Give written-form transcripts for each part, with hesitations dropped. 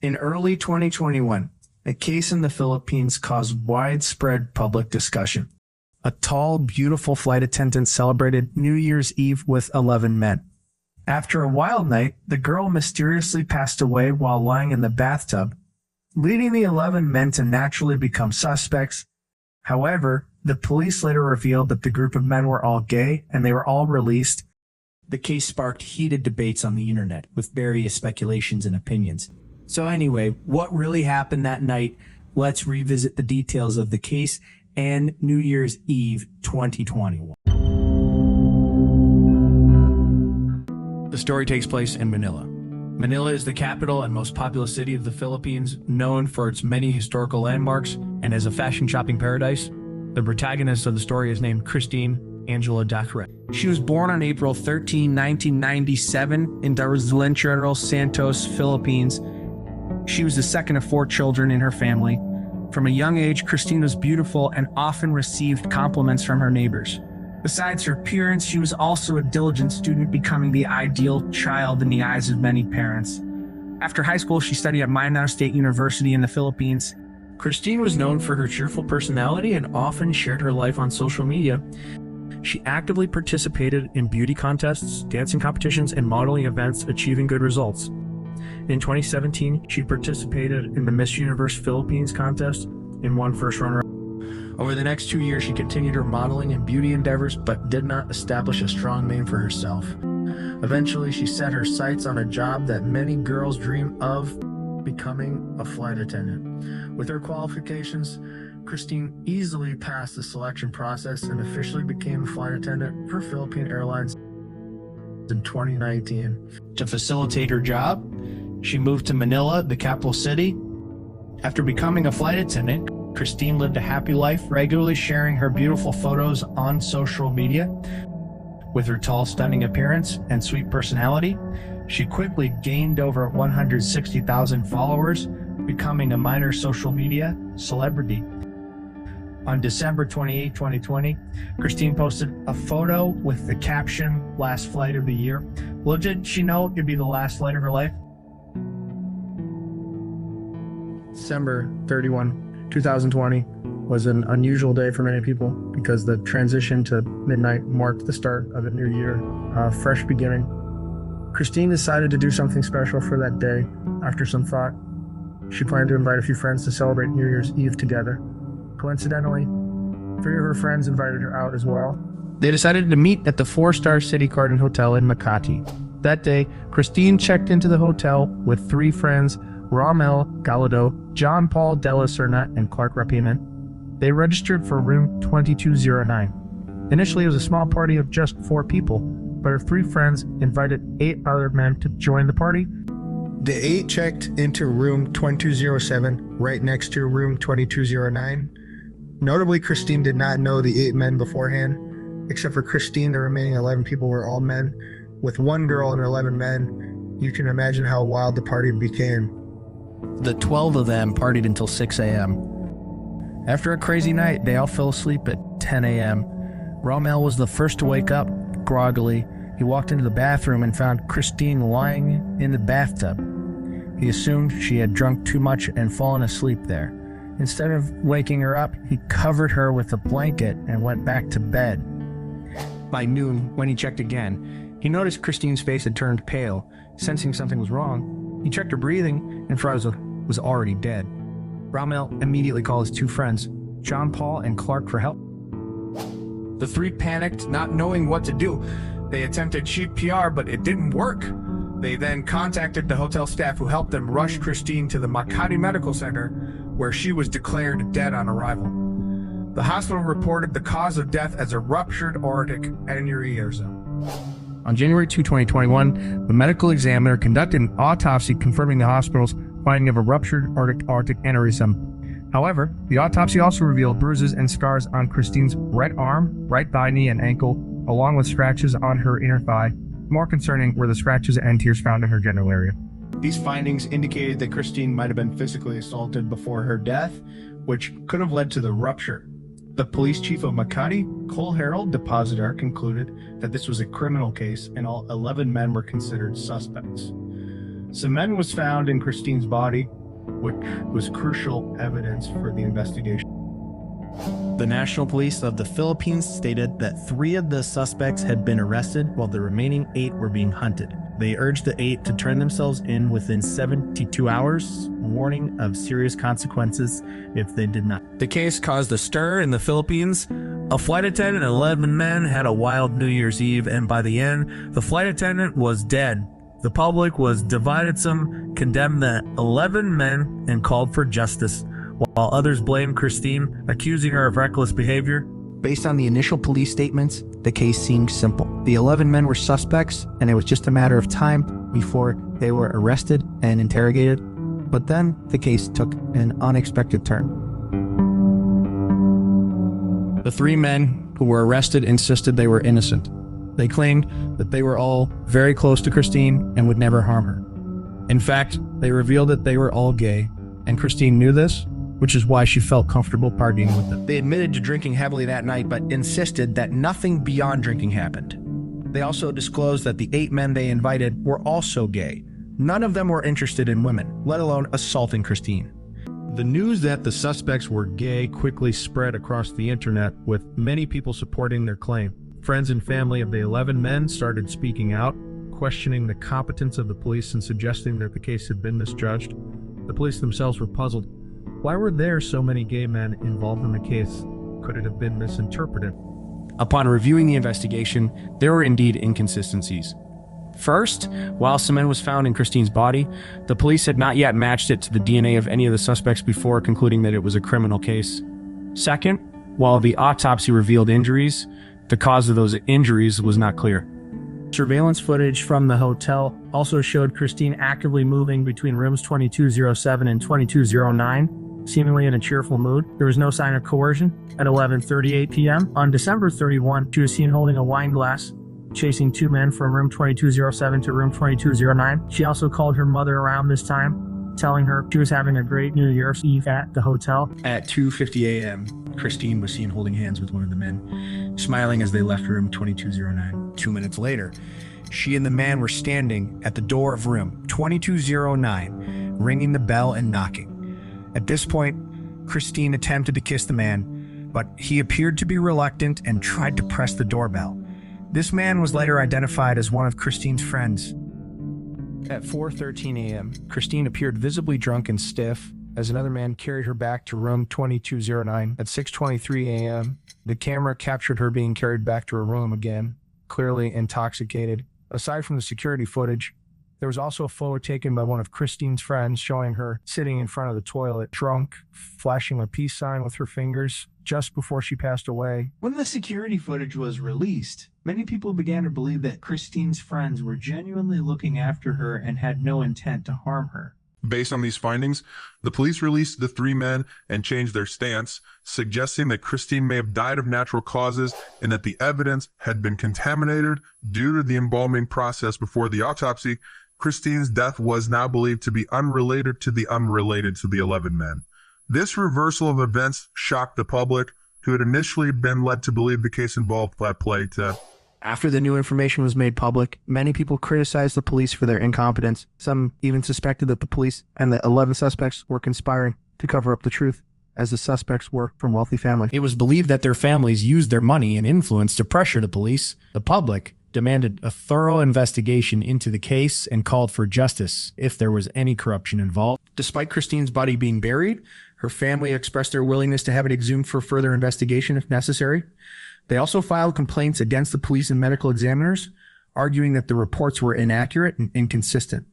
In early 2021, a case in the Philippines caused widespread public discussion. A tall, beautiful flight attendant celebrated New Year's Eve with 11 men. After a wild night, the girl mysteriously passed away while lying in the bathtub, leading the 11 men to naturally become suspects. However, the police later revealed that the group of men were all gay and they were all released. The case sparked heated debates on the internet with various speculations and opinions. So anyway, what really happened that night? Let's revisit the details of the case and New Year's Eve 2021. The story takes place in Manila. Manila is the capital and most populous city of the Philippines, known for its many historical landmarks and as a fashion shopping paradise. The protagonist of the story is named Christine Angela Dacera. She was born on April 13, 1997 in Darzalen, Santos, Philippines. She was the second of 4 children in her family. From a young age, Christine was beautiful and often received compliments from her neighbors. Besides her appearance, she was also a diligent student, becoming the ideal child in the eyes of many parents. After high school, she studied at Manila State University in the Philippines. Christine was known for her cheerful personality and often shared her life on social media. She actively participated in beauty contests, dancing competitions, and modeling events, achieving good results. In 2017, she participated in the Miss Universe Philippines contest and won first runner-up. Over the next 2 years, she continued her modeling and beauty endeavors, but did not establish a strong name for herself. Eventually, she set her sights on a job that many girls dream of, becoming a flight attendant. With her qualifications, Christine easily passed the selection process and officially became a flight attendant for Philippine Airlines in 2019. To facilitate her job, she moved to Manila, the capital city. After becoming a flight attendant, Christine lived a happy life, regularly sharing her beautiful photos on social media. With her tall, stunning appearance and sweet personality, she quickly gained over 160,000 followers, becoming a minor social media celebrity. On December 28, 2020, Christine posted a photo with the caption, "Last flight of the year." Little did she know it could be the last flight of her life. December 31, 2020 was an unusual day for many people because the transition to midnight marked the start of a new year, a fresh beginning. Christine decided to do something special for that day. After some thought, she planned to invite a few friends to celebrate New Year's Eve together. Coincidentally, 3 of her friends invited her out as well. They decided to meet at the 4-star City Garden Hotel in Makati. That day, Christine checked into the hotel with 3 friends, Rommel Galado, John Paul Della Serna, and Clark Rapiman. They registered for room 2209. Initially, it was a small party of just 4 people, but her 3 friends invited 8 other men to join the party. The 8 checked into room 2207, right next to room 2209. Notably, Christine did not know the 8 men beforehand. Except for Christine, the remaining 11 people were all men. With 1 girl and 11 men, you can imagine how wild the party became. The 12 of them partied until 6 a.m. After a crazy night, they all fell asleep at 10 a.m. Rommel was the first to wake up, groggily. He walked into the bathroom and found Christine lying in the bathtub. He assumed she had drunk too much and fallen asleep there. Instead of waking her up, he covered her with a blanket and went back to bed. By noon, when he checked again, he noticed Christine's face had turned pale. Sensing something was wrong, he checked her breathing and found she was already dead. Rommel immediately called his 2 friends, John Paul and Clark, for help. The 3 panicked, not knowing what to do. They attempted cheap PR, but it didn't work. They then contacted the hotel staff, who helped them rush Christine to the Makati Medical Center, where she was declared dead on arrival. The hospital reported the cause of death as a ruptured aortic aneurysm. On January 2, 2021, the medical examiner conducted an autopsy confirming the hospital's finding of a ruptured aortic aneurysm. However, the autopsy also revealed bruises and scars on Christine's right arm, right thigh, knee, and ankle, along with scratches on her inner thigh. More concerning were the scratches and tears found in her genital area. These findings indicated that Christine might have been physically assaulted before her death, which could have led to the rupture. The police chief of Makati, Cole Harold Depositar, concluded that this was a criminal case and all 11 men were considered suspects. Semen was found in Christine's body, which was crucial evidence for the investigation. The National Police of the Philippines stated that 3 of the suspects had been arrested while the remaining 8 were being hunted. They urged the 8 to turn themselves in within 72 hours, warning of serious consequences if they did not. The case caused a stir in the Philippines. A flight attendant and 11 men had a wild New Year's Eve, and by the end, the flight attendant was dead. The public was divided. Some condemned the 11 men and called for justice, while others blamed Christine, accusing her of reckless behavior. Based on the initial police statements, the case seemed simple. The 11 men were suspects, and it was just a matter of time before they were arrested and interrogated. But then the case took an unexpected turn. The 3 men who were arrested insisted they were innocent. They claimed that they were all very close to Christine and would never harm her. In fact, they revealed that they were all gay, and Christine knew this, which is why she felt comfortable partying with them. They admitted to drinking heavily that night, but insisted that nothing beyond drinking happened. They also disclosed that the 8 men they invited were also gay. None of them were interested in women, let alone assaulting Christine. The news that the suspects were gay quickly spread across the internet, with many people supporting their claim. Friends and family of the 11 men started speaking out, questioning the competence of the police and suggesting that the case had been misjudged. The police themselves were puzzled. Why were there so many gay men involved in the case? Could it have been misinterpreted? Upon reviewing the investigation, there were indeed inconsistencies. First, while semen was found in Christine's body, the police had not yet matched it to the DNA of any of the suspects before concluding that it was a criminal case. Second, while the autopsy revealed injuries, the cause of those injuries was not clear. Surveillance footage from the hotel also showed Christine actively moving between rooms 2207 and 2209, seemingly in a cheerful mood. There was no sign of coercion. At 11:38 p.m. on December 31, she was seen holding a wine glass, chasing 2 men from room 2207 to room 2209. She also called her mother around this time, telling her she was having a great New Year's Eve at the hotel. At 2:50 a.m., Christine was seen holding hands with one of the men, smiling as they left room 2209. 2 minutes later, she and the man were standing at the door of room 2209, ringing the bell and knocking. At this point, Christine attempted to kiss the man, but he appeared to be reluctant and tried to press the doorbell. This man was later identified as one of Christine's friends. At 4:13 a.m., Christine appeared visibly drunk and stiff as another man carried her back to room 2209. At 6:23 a.m., the camera captured her being carried back to her room again, clearly intoxicated. Aside from the security footage, there was also a photo taken by one of Christine's friends showing her sitting in front of the toilet, drunk, flashing a peace sign with her fingers just before she passed away. When the security footage was released, many people began to believe that Christine's friends were genuinely looking after her and had no intent to harm her. Based on these findings, the police released the 3 men and changed their stance, suggesting that Christine may have died of natural causes and that the evidence had been contaminated due to the embalming process before the autopsy. Christine's death was now believed to be unrelated to the 11 men. This reversal of events shocked the public, who had initially been led to believe the case involved foul play. After the new information was made public, many people criticized the police for their incompetence. Some even suspected that the police and the 11 suspects were conspiring to cover up the truth, as the suspects were from wealthy families. It was believed that their families used their money and influence to pressure the police. The public demanded a thorough investigation into the case and called for justice if there was any corruption involved. Despite Christine's body being buried, her family expressed their willingness to have it exhumed for further investigation if necessary. They also filed complaints against the police and medical examiners, arguing that the reports were inaccurate and inconsistent.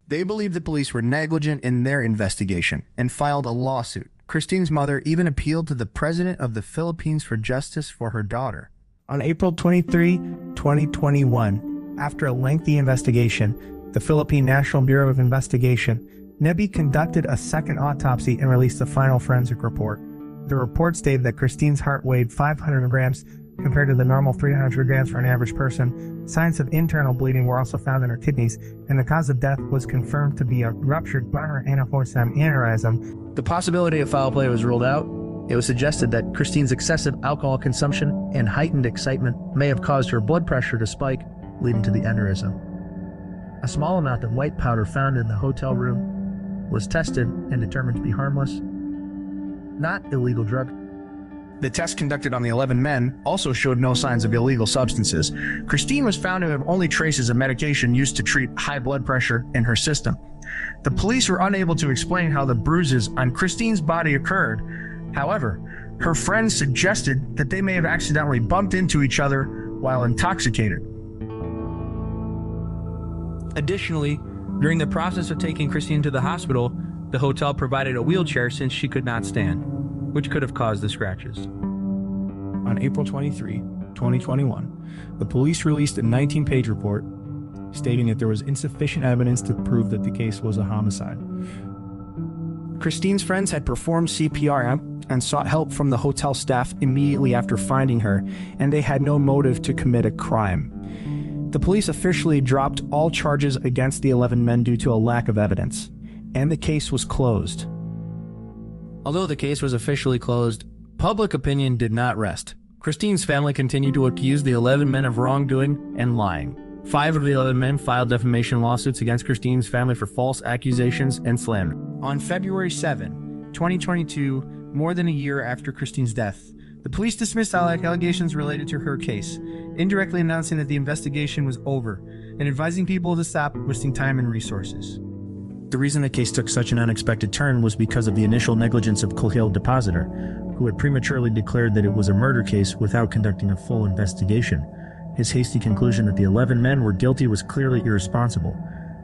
They believed the police were negligent in their investigation and filed a lawsuit. Christine's mother even appealed to the president of the Philippines for justice for her daughter. On April 23, 2021, after a lengthy investigation, the Philippine National Bureau of Investigation, NBI, conducted a second autopsy and released the final forensic report. The report stated that Christine's heart weighed 500 grams compared to the normal 300 grams for an average person. Signs of internal bleeding were also found in her kidneys, and the cause of death was confirmed to be a ruptured bladder anaphorasm aneurysm. The possibility of foul play was ruled out. It was suggested that Christine's excessive alcohol consumption and heightened excitement may have caused her blood pressure to spike, leading to the aneurysm. A small amount of white powder found in the hotel room was tested and determined to be harmless, not illegal drug. The test conducted on the 11 men also showed no signs of illegal substances. Christine was found to have only traces of medication used to treat high blood pressure in her system. The police were unable to explain how the bruises on Christine's body occurred. However, her friends suggested that they may have accidentally bumped into each other while intoxicated. Additionally, during the process of taking Christine to the hospital, the hotel provided a wheelchair since she could not stand, which could have caused the scratches. On April 23, 2021, the police released a 19-page report stating that there was insufficient evidence to prove that the case was a homicide. Christine's friends had performed CPR and sought help from the hotel staff immediately after finding her, and they had no motive to commit a crime. The police officially dropped all charges against the 11 men due to a lack of evidence, and the case was closed. Although the case was officially closed, public opinion did not rest. Christine's family continued to accuse the 11 men of wrongdoing and lying. 5 of the 11 men filed defamation lawsuits against Christine's family for false accusations and slander. On February 7, 2022, more than a year after Christine's death, the police dismissed all allegations related to her case, indirectly announcing that the investigation was over and advising people to stop wasting time and resources. The reason the case took such an unexpected turn was because of the initial negligence of Cohill Depositor, who had prematurely declared that it was a murder case without conducting a full investigation. His hasty conclusion that the 11 men were guilty was clearly irresponsible.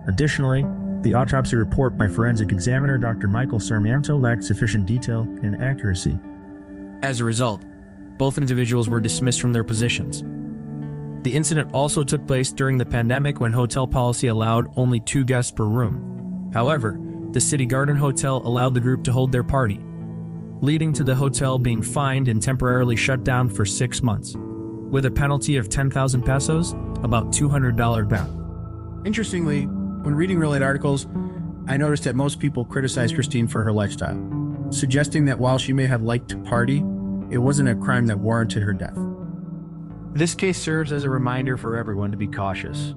Additionally, the autopsy report by forensic examiner Dr. Michael Sarmiento lacked sufficient detail and accuracy. As a result, both individuals were dismissed from their positions. The incident also took place during the pandemic when hotel policy allowed only 2 guests per room. However, the City Garden Hotel allowed the group to hold their party, leading to the hotel being fined and temporarily shut down for 6 months, with a penalty of 10,000 pesos, about $200 down. Interestingly, when reading Real 8 articles, I noticed that most people criticize Christine for her lifestyle, suggesting that while she may have liked to party, it wasn't a crime that warranted her death. This case serves as a reminder for everyone to be cautious,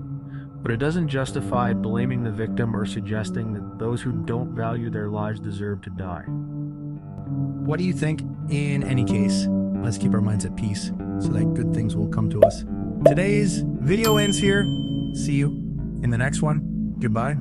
but it doesn't justify blaming the victim or suggesting that those who don't value their lives deserve to die. What do you think? In any case, let's keep our minds at peace so that good things will come to us. Today's video ends here. See you in the next one. Goodbye.